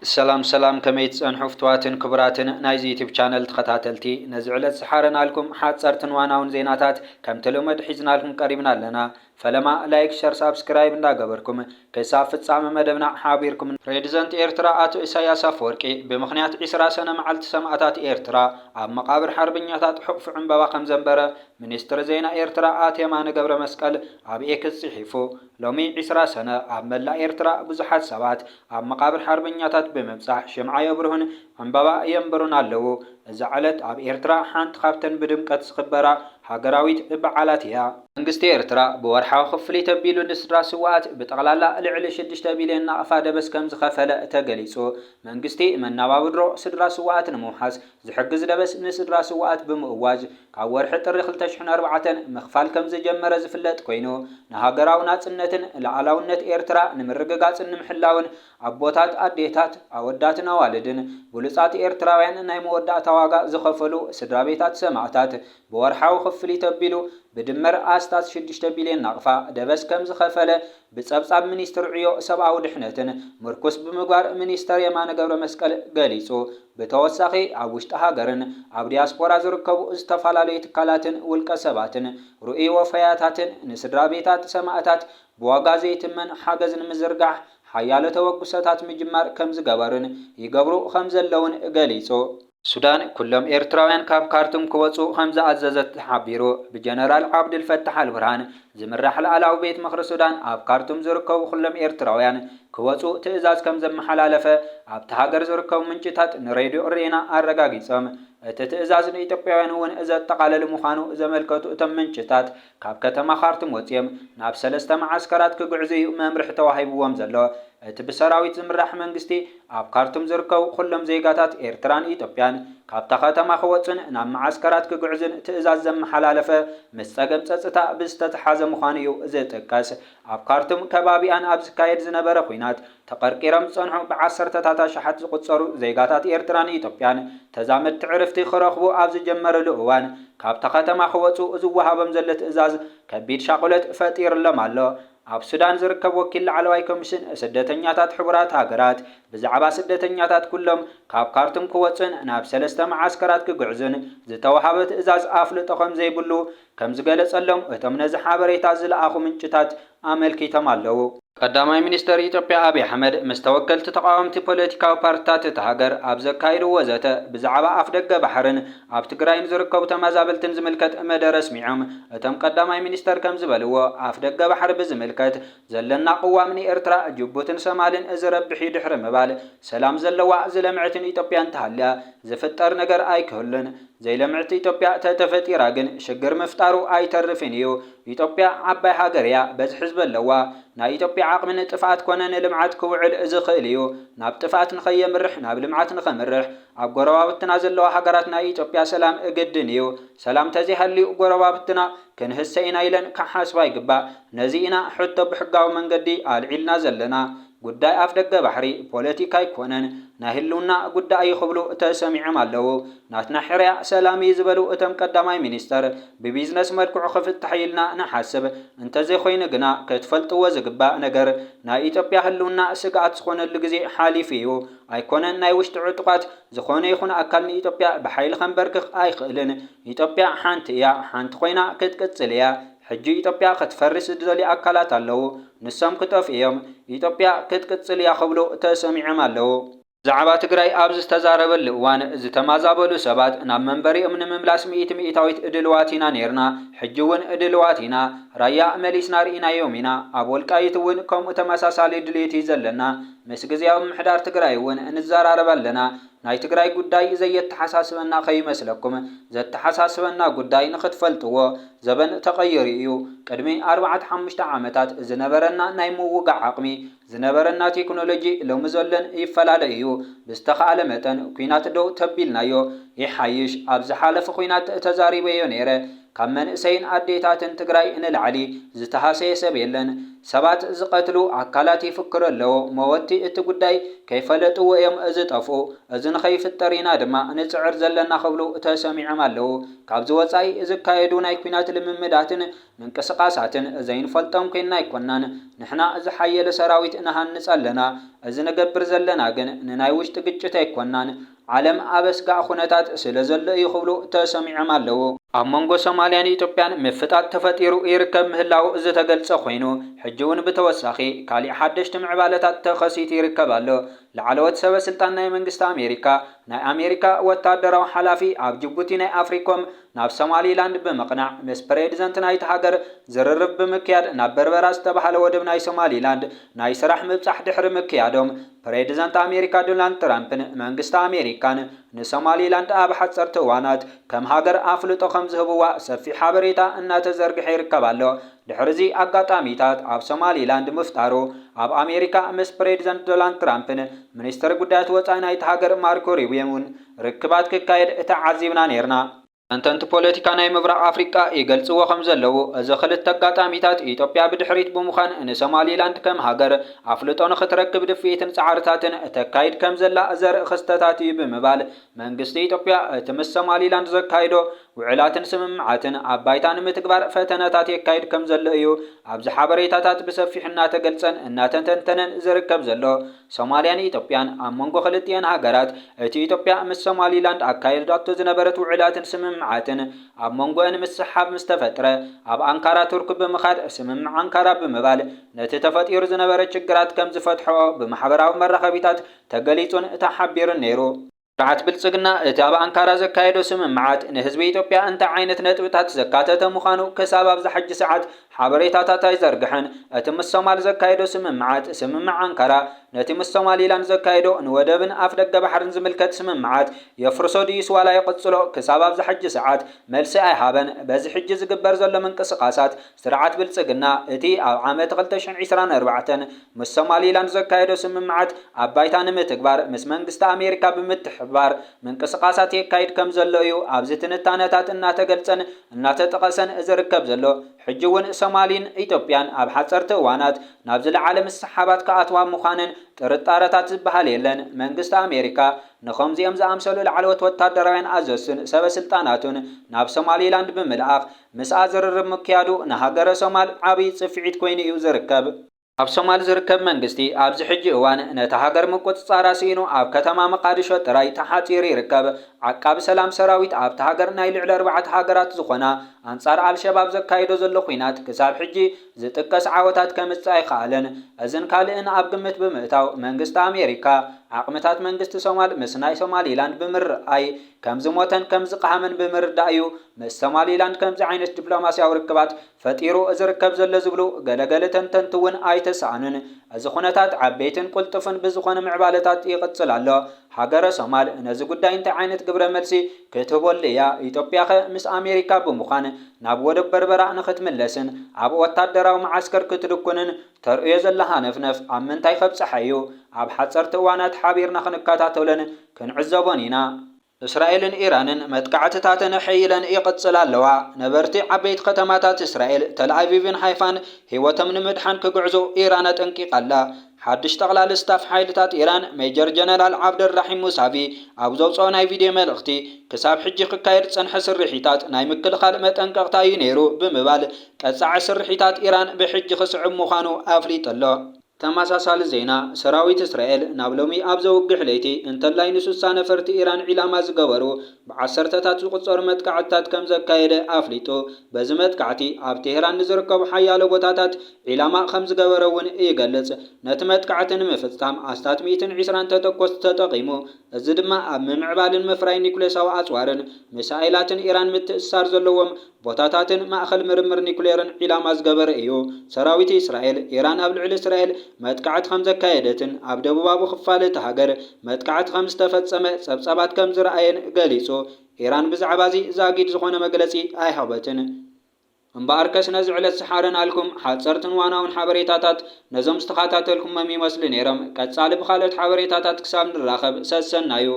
سلام كميت صنحو فتواتن كبراتن نايز يوتيوب channel تخاتلتي نزعلت سحارنا لكم حاصرتن واناون زيناتات كم تلومد حزنا لكم قريبنا لنا فلما لايك شير سبسكرايب እንዳገበርኩም ከሳፍ ፍጻመ መደብና ሓቢርኩም ፕሬዝዳንት ኤርትራ አቶ ኢሳያስ አፈወርቂ በምክንያት 20 ሰነ መዓልቲ ሰማዕታት ኤርትራ ኣብ መቃብር ሓርበኛታት ሕቁፍ ዕንበባ ከም ዘንበረ ሚኒስትር ዜና ኤርትራ አቶ የማነ ገብረ መስቀል ኣብ ኤክስ ጽሒፉ ሎሚ 20 ሰነ ኣብ መላእ ኤርትራ ብዙሓት ሰባት ኣብ መቃብር ሓርበኛታት በመብጻሕ ሽምዓ የብርሁን ዕንበባ የንብሩን ኣለዉ እዚ ዓለት ኣብ ኤርትራ ሓንቲ ካብተን ብድምቀት ዝኽበራ ሃገራዊት በዓላት እያ መንግስቲ ኤርትራ በወርሓዊ ክፍሊት ተቢሉ ንስድራ ስዋዓት በጠቅላላ ልዕሊ 6 ቢልዮን ናቅፋ ደበስ ከም ዝኸፈለ ተገሊጹ መንግስቲ መናባብድሮ ስድራ ስዋዓት ንምውሓዝ ዝሕግዝ ደበስ ንስድራ ስዋዓት ብምእዋጅ ካብ ወርሒ ጥሪ 2004 ምኽፋል ከም ዝጀመረ ዝፍለጥ ኮይኑ ንሃገራዊ ናጽነትን ሉዓላውነት ኤርትራ ንምርግጋጽን ንምሕላውን ኣቦታት ኣዴታት ኣወዳትን ኣዋልድን ብሉጻት ኤርትራውያን ናይ መወዳእታ ዋጋ ዝኸፈሉ ስድራ ቤታት ሰማዕታት በወርሓዊ ክፍሊት ተቢሉ بدمر آستاس 6 بليون نقفة دبس كم زخفلة بتصبصب منيستر عيو سبعة ودحنتن مركز بمقار منيستر يمان قبر مسكال قليسو بتوسخي عوشت هاجرن عبدياسبورا زركبو استفالالي تكالاتن والكسباتن رؤي وفياتاتن نسدرابيتات سماعتات بواغازيت من حاجزن مزرقح حيالة توقساتات مجمار كم زقبرن يقبرو خمز اللون قليسو سودان كلهم إيرتراويان كاب كارتم كواتسو خمسة عززت حبيرو بجنرال عبد الفتاح البرهان زمرح العلاو بيت مخر السودان اب كارتم زركو كلهم إيرتراويان كواتسو تئزاز كم زم حلالفه اب تهاجر زركو منجتات نريدو رينا ارغاغيصم تتئزاز ኢትዮጵያውያን ሆነ እዘ ተቃለለ ሙኻኑ ዘመልከቱ ተመንጭታት ካብ ከተማ ካርቱም ወጽየም ናብ ሰለስተ ማዓስከራት ክጉዕዙ መምርሕ ተዋሂብዎም ዘሎ እቲ ብሰራዊት ዝምራሕ መንግስቲ ኣብ ካርቱም ዝርከቡ ኩሎም ዜጋታት ኤርትራን ኢትዮጵያን ካብታ ከተማ ክወጽን ናብ ማዓስከራት ክጉዕዙን ትእዛዝ ዘመሓላለፈ ምስ ጸገም ጸጥታ ብዝተተሓዘ ሙኻኑ እዩ ዘጠቃስ ኣብ ካርቱም ከባቢያን ኣብ ዝካየድ ዝነበረ ኩናት ተቀርቂሮም ጸንሑ ብ10 ሸሓት ዝቁጸሩ ዜጋታት ኤርትራን ኢትዮጵያን ተዛመድ ትዕርፍቲ ክረኽቡ ኣብ ዝጀመረሉ እዋን ካብታ ከተማ ክወጹ ዝወሃቦም ዘሎ ትእዛዝ ከቢድ ሻቁለት ፈጢርሎም ኣሎ ኣብ ሱዳን ዝርከብ ወኪል ላዕለዋይ ኮሚሽን ስደተኛታት ሕቡራት ሃገራት ብዛዕባ ስደተኛታት ኩሎም ካብ ካርቱም ክወጽን ናብ ሰለስተ ማዓስከራት ክጉዕዙን ዝተወሃበ ትእዛዝ ኣፍልጦም ዘይብሉ ከም ዝገለጸሎም እቶም ነዚ ሓበሬታ ዝለኣኹ ምንጭታት ኣመልኪቶም ኣለዉ ቀዳማይ ሚኒስትር ኢትዮጵያ አብይ አህመድ መስተወከልት ተቃዋምቲ ፖለቲካዊ ፓርቲታት ተሃገር ኣብ ዘካይዱ ወዘተ ብዛዕባ ኣፍደገ ባሕርን ኣብ ትግራይን ዝርከቡ ተመዛበልትን ዝምልከት መደረ ስሚዖም እቶም ቀዳማይ ሚኒስትር ከም ዝበልዎ ኣፍደገ ባሕር ብዝምልከት ዘለና ቅዋም ንኤርትራ ጅቡትን ሰማልን ዝረብሕ ድሕሪ ምባል ሰላም ዘለዋ ዝለምዕትን ኢትዮጵያን ተሃልያ ዝፍጠር ነገር ኣይክህልን ዘይለምዕት ኢትዮጵያ ተተፈጢራ ግን ሽግር ምፍጣሩ ኣይተርፍን እዩ ኢትዮጵያ ዓባይ ሃገርያ በዝሒ ህዝብ ኣለዋ ናይ ኢትዮጵያ ዓቅምን ጥፋት ኮነን ልምዓት ክውዕል ዝኽእል እዩ ናብ ጥፋት ንኸየምርሕ ናብ ልምዓት ንኸምርሕ ኣብ ጎረባብትና ዘለዋ ሃገራት ናይ ኢትዮጵያ ሰላም እግድን እዩ ሰላም ተዘይሃልዩ ጎረባብትና ክንህሰይና ኢለን ክሓስባ ይግባእ ነዚ ኢና ሕቶ ብሕጋዊ መንገዲ ኣልዒልና ዘለና ጉዳይ ኣፍደገ ባሕሪ ፖለቲካ ይኮነን ናይ ህልውና ጉዳይ ይኽብሉ ተሰሚዖም ኣለዉ ናትና ሕርያ ሰላም ይዝበሉ እቶም ቀዳማይ ሚኒስተር ብቢዝነስ መልክዑ ክፍታሕ ኢልና ንሓስብ እንተዘይኮይኑ ግና ክትፈልጥዎ ዝግባእ ነገር ናይ ኢትዮጵያ ህልውና ስጋኣት ዝኾነሉ ግዜ ሓሊፉ እዩ ኣይኮነን ናይ ውሽጢ ዕጡቃት ዝኾነ ይኹን ኣካል ንኢትዮጵያ ብሓይሊ ከንበርክኽ ኣይኽእልን ኢትዮጵያ ሓንቲ እያ ሓንቲ ኮይና ክትቅጽል እያ ሕጂ ኢትዮጵያ ክትፈርስ ዝደልዩ ኣካላት ኣለዉ ንሶም ክጠፍእዮም ኢትዮጵያ ክትቅጽል እያ ክብሉ ተሰሚዖም ኣለዉ ዛዕባ ትግራይ ኣብዚ ዝተዛረበሉ እዋን ዝተማዛበሉ ሰባት ናብ መንበሪኦም ንምምላስ ሚእታዊት እድልዋት ኢና ነርና ሕጂ እውን እድልዋት ኢና ራያ መሊስና ርኢናዮም ኢና ኣብ ወልቃይት እውን ከምኡ ተመሳሳሊ ድሌት ዘለና ምስ ግዜያዊ ምሕዳር ትግራይ እውን እንዘራረብ ኣለና ናይ ትግራይ ጉዳይ ዘየተሓሳስበና ከይመስለኩም ዘተሓሳስበና ጉዳይ ንኽትፈልጥዎ ዘበን ተቐይሩ እዩ ቅድሚ 45 ዓመታት ዝነበረና ናይ ምውጋዕ ዓቕሚ ዝነበረና ቴክኖሎጂ ሎሚ ዘለን ይፈላለ እዩ ብዝተኻእለ መጠን ኩናት ደው ተቢልናዮ ይሓይሽ ኣብ ዝሓለፈ ኩናት ተዛሪበዮ ነይረ ካብ መንእሰይን ኣዴታትን ትግራይ ንላዕሊ ዝተሃሰየ ሰብ የለን ሰባት ዝቀትሉ አካላት ይፍክሩ ኣለዎ መወቲ እቲ ጉዳይ ከይፈለጥዎ እዮም ዝጠፍኡ እዚ ንኸይፍጠር ኢና ድማ ንፅዕር ዘለና ክብሉ ተሰሚዖም ኣለዉ ካብዚ ወፃኢ ዝካየዱ ናይ ኩናት ልምምዳትን ምንቅስቃሳትን ዘይንፈልጦም ኮይንና ይኮናን ንሕና ዝሓየለ ሰራዊት ንሃንፅ ኣለና እዚ ንገብር ዘለና ግን ንናይ ውሽጢ ግጭት ኣይኮናን ዓለም ኣበስጋዕ ኩነታት ስለ ዘሎ እዩ ክብሉ ተሰሚዖም ኣለዉ ኣብ መንጎ ሶማልያን ኢትዮጵያን ምፍጣጥ ተፈጢሩ ይርከብ ምህላው ዝተገልጸ ኮይኑ ሕጂ እውን ብተወሳኺ ካሊእ ሓደሽቲ ምዕባለታት ተኸሲቱ ይርከብ ኣሎ ላዕለዎት ሰበስልጣን ናይ መንግስቲ ኣሜሪካ ናይ ኣሜሪካ ወታደራዊ ሓላፊ ኣብ ጅቡቲ ናይ ኣፍሪኮም ናብ ሶማሊላንድ ብምቕናዕ ምስ ፕሬዚደንት ናይቲ ሃገር ዝርርብ ብምክያድ ናብ በርበራ ዝተባሃለ ወደብ ናይ ሶማሊላንድ ናይ ስራሕ ምብፃሕ ድሕሪ ምክያዶም ፕሬዚደንት ኣሜሪካ ዶናልድ ትራምፕን መንግስቲ ኣሜሪካን ንሶማሊላንድ ኣብ ሓፀርቲ እዋናት ከም ሃገር ኣፍልጦ ከም ዝህብዋ ሰፊሕ ሓበሬታ እናተዘርግሐ ይርከብ ኣሎ ድሕሪዚ ኣጋጣሚታት ኣብ ሶማሊላንድ ምፍጣሩ ኣብ ኣሜሪካ ምስ ፕሬዚደንት ዶናልድ ትራምፕን ሚኒስትር ጉዳያት ወፃኢ ናይቲ ሃገር ማርኮ ሩቢዮን ርክባት ክካየድ ተዓዚብና ነርና ተንተንቲ ፖለቲካ ናይ ምብራቅ ኣፍሪቃ ይገልጽዎ ከም ዘለዉ እዚ ክልተ ኣጋጣሚታት ኢትዮጵያ ብድሕሪት ብምዃን ንሶማሊላንድ ከም ሃገር ኣፍልጦ ንኽትረክብ ድፍኢትን ፃዕርታትን ተካይድ ከም ዘላ ዘርኢ ክስተታት እዩ ብምባል መንግስቲ ኢትዮጵያ እቲ ምስ ሶማሊላንድ ዘካይዶ ውዕላትን ስምምዓትን ኣብ ባይታ ንምትግባር ፈተነታት የካይድ ከም ዘሎ እዩ ኣብዚ ሓበሬታታት ብሰፊሕ እናተገልጸን እናተንተንተነን ዝርከብ ዘሎ ሶማልያን ኢትዮጵያን ኣብ መንጎ ክልቲአን ሃገራት እቲ ኢትዮጵያ ምስ ሶማሊላንድ ኣካይዳቶ ዝነበረት ውዕላትን ስምምዓትን ኣብ መንጎአን ምስሓብ ምስተፈጥረ ኣብ አንካራ ቱርክ ብምኻድ ስምምዕ አንካራ ብምባል ነቲ ተፈጢሩ ዝነበረ ችግራት ከም ዝፈትሖ ብማሕበራዊ መራኸቢታት ተገሊጹን ተሓቢሩን ነይሩ ስርዓት ብልጽግና እቲ ኣብ አንካራ ዘካየዶ ስምምዓት ንህዝቢ ኢትዮጵያ እንታይ ዓይነት ነጥብታት ዘካተተ ምዃኑ ክሳብ ኣብዚ ሕጂ ሰዓት ሓበሬታታት ኣይዘርግሕን እቲ ምስ ሶማል ዘካየዶ ስምምዓት ስምምዕ አንካራ ነቲ ምስ ሶማሊላንድ ዘካየዶ ንወደብን ኣፍ ደገ ባሕርን ዝምልከት ስምምዓት የፍርሶ ድዩስ ዋላ ይቕጽሎ ክሳብ ኣብዚ ሕጂ ሰዓት መልሲ ኣይሃበን በዚ ሕጂ ዝግበር ዘሎ ምንቅስቓሳት ስርዓት ብልጽግና እቲ ኣብ ዓመት 2024 ምስ ሶማሊላንድ ዘካየዶ ስምምዓት ኣብ ባይታ ንምትግባር ምስ መንግስቲ ኣሜሪካ ብምትሕብባር ምንቅስቓሳት የካይድ ከም ዘሎ እዩ ኣብዚ ትንታነታት እናተገልጸን እናተጠቐሰን ዝርከብ ዘሎ ሕጂ እውን ሶማሊን ኢትዮጵያን ኣብ ሓፀርቲ እዋናት ናብ ዝለዓለ ምስሓባት ከኣትዋ ምዃንን ጥርጣረታት ዝበሃል የለን መንግስቲ ኣሜሪካ ንኸምዚኦም ዝኣምሰሉ ላዕለዎት ወታደራውያን ኣዘስን ሰበስልጣናቱን ናብ ሶማሊላንድ ብምልኣኽ ምስኣ ዝርርብ ምክያዱ ንሃገረ ሶማል ዓብዪ ጽፍዒት ኮይኑ እዩ ዝርከብ ኣብ ሶማል ዝርከብ መንግስቲ ኣብዚ ሕጂ እዋን ነቲ ሃገር ምቁፅፃር ሲኢኑ ኣብ ከተማ መቃዲሾ ጥራይ ተሓፂሩ ይርከብ ዓቃቢ ሰላም ሰራዊት ኣብቲ ሃገር ናይ ልዕሊ 4 ሃገራት ዝኾና ኣንጻር ኣልሸባብ ዘካይዶ ዘሎ ኩናት ክሳብ ሕጂ ዝጥቀስ ዓወታት ከምፅእ ኣይከኣለን እዝን ካልእን ኣብ ግምት ብምእታው መንግስቲ ኣሜሪካ ዓቕምታት መንግስቲ ሶማል ምስ ናይ ሶማሊላንድ ብምርኣይ ከም ዝሞተን ከም ዝቀሃመን ብምርዳእ እዩ ምስ ሶማሊላንድ ከምዚ ዓይነት ዲፕሎማስያዊ ርክባት ፈጢሩ ዝርከብ ዘሎ ዝብሉ ገለገለ ተንተንቲ እውን ኣይተሰኣኑን እዚ ኩነታት ዓበይትን ቁልጥፍን ብዝኾነ ምዕባለታት ይቕፅል ኣሎ ሃገረ ሶማል ነዚ ጉዳይ እንታይ ዓይነት ግብረ መልሲ ክትህበሉ እያ ኢትዮጵያ ምስ ኣሜሪካ ብምዃን ናብ ወደብ በርበራ ንኽትምለስን ኣብ ወታደራዊ መዓስከር ክትድኩንን ተርእዮ ዘላ ሃነፍነፍ ኣብ ምንታይ ከብፅሓ እዩ ኣብ ሓፀርቲ እዋናት ሓቢርና ክንከታተሎን ክንዕዘቦን ኢና እስራኤልን ኢራንን መጥቃዕትታትን ሕይለን ይቕፅል ኣለዋ ነበርቲ ዓበይቲ ከተማታት እስራኤል ተልኣቪቭን ሃይፋን ህይወቶም ንምድሓን ክጉዕዙ ኢራን ኣጠንቂቓላ ሓድሽ ጠቕላሊ ስታፍ ሓይልታት ኢራን ሜጀር ጀነራል ዓብደራሒም ሙሳቪ ኣብ ዘውፅኦ ናይ ቪድዮ መልእኽቲ ክሳብ ሕጂ ክካየድ ፀንሐ ስርሒታት ናይ ምክልኻል መጠንቀቕታ እዩ ነይሩ ብምባል ቀፃዒ ስርሒታት ኢራን ብሕጂ ክስዕብ ምዃኑ ኣፍሊጡ ኣሎ ተመሳሳሊ ዜና ሰራዊት እስራኤል ናብ ሎሚ ኣብ ዘውግሕ ለይቲ እንተላይ ንሱሳ ነፈርቲ ኢራን ዒላማ ዝገበሩ ብዓሰርተታት ዝቁፀሩ መጥቃዕትታት ከም ዘካየደ ኣፍሊጡ በዚ መጥቃዕቲ ኣብ ቴህራን ንዝርከቡ ሓያሎ ቦታታት ዒላማ ከም ዝገበረ እውን ይገልጽ ነቲ መጥቃዕቲ ንምፍጻም ኣስታት 120 ተተኮስቲ ተጠቒሙ እዚ ድማ ኣብ ምምዕባልን ምፍራይ ኒኩሌሳዊ ኣጽዋርን ሚሳኤላትን ኢራን ምትእስሳር ዘለዎም ቦታታትን ማእኸል ምርምር ኒኩሌርን ዒላማ ዝገበረ እዩ ሰራዊት እስራኤል ኢራን ኣብ ልዕሊ እስራኤል መጥቃዕቲ ከም ዘካየደትን ኣብ ደቡባዊ ክፋል እቲ ሃገር መጥቃዕቲ ከም ዝተፈጸመ ጸብጻባት ከም ዝረኣየን ገሊጹ ኢራን ብዛዕባ እዚ ዛጊድ ዝኾነ መግለጺ ኣይሃበትን እምበኣር ከስነ ዝዕለት ሰሓረን ኣልኩም ሓፀርትን ዋናውን ሓበሬታታት ነዞም ዝተኸታተልኩሞም ይመስሉ ነይሮም ቀጻሊ ብኻልኦት ሓበሬታታት ክሳብ ንራኸብ ሰሰናዩ